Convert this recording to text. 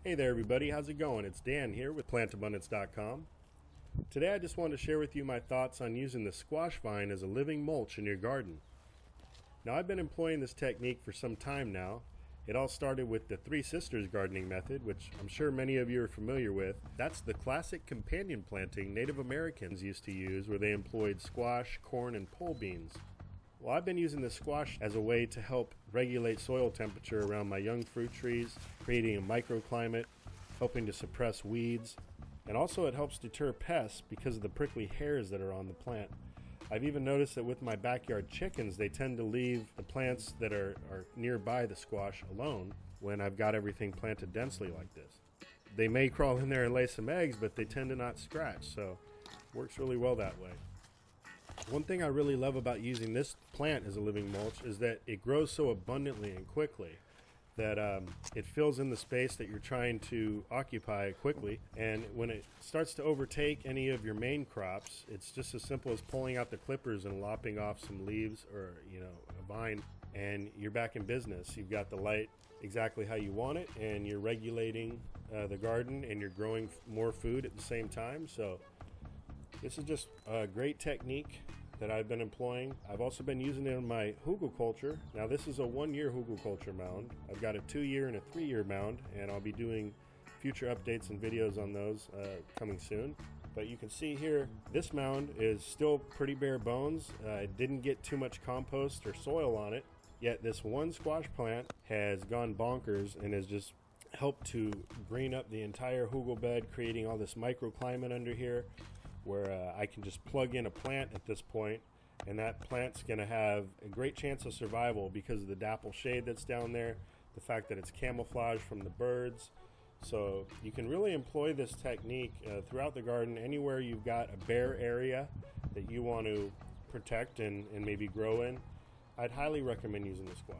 Hey there everybody, how's it going? It's Dan here with plantabundance.com. Today I just wanted to share with you my thoughts on using the squash vine as a living mulch in your garden. Now I've been employing this technique for some time now. It all started with the Three Sisters gardening method, which I'm sure many of you are familiar with. That's the classic companion planting Native Americans used to use, where they employed squash, corn, and pole beans. Well, I've been using the squash as a way to help regulate soil temperature around my young fruit trees, creating a microclimate, helping to suppress weeds, and also it helps deter pests because of the prickly hairs that are on the plant. I've even noticed that with my backyard chickens, they tend to leave the plants that are nearby the squash alone when I've got everything planted densely like this. They may crawl in there and lay some eggs, but they tend to not scratch, so it works really well that way. One thing I really love about using this plant as a living mulch is that it grows so abundantly and quickly that it fills in the space that you're trying to occupy quickly, and when it starts to overtake any of your main crops, it's just as simple as pulling out the clippers and lopping off some leaves or a vine, and you're back in business. You've got the light exactly how you want it, and you're regulating the garden, and you're growing more food at the same time. So this is just a great technique that I've been employing. I've also been using it in my hugelkultur. Now this is a 1-year hugelkultur mound. I've got a 2-year and a 3-year mound, and I'll be doing future updates and videos on those coming soon. But you can see here, this mound is still pretty bare bones. It didn't get too much compost or soil on it, yet this one squash plant has gone bonkers and has just helped to green up the entire hugel bed, creating all this microclimate under here, where I can just plug in a plant at this point, and that plant's going to have a great chance of survival because of the dapple shade that's down there, the fact that it's camouflaged from the birds. So you can really employ this technique throughout the garden, anywhere you've got a bare area that you want to protect and maybe grow in. I'd highly recommend using the squash.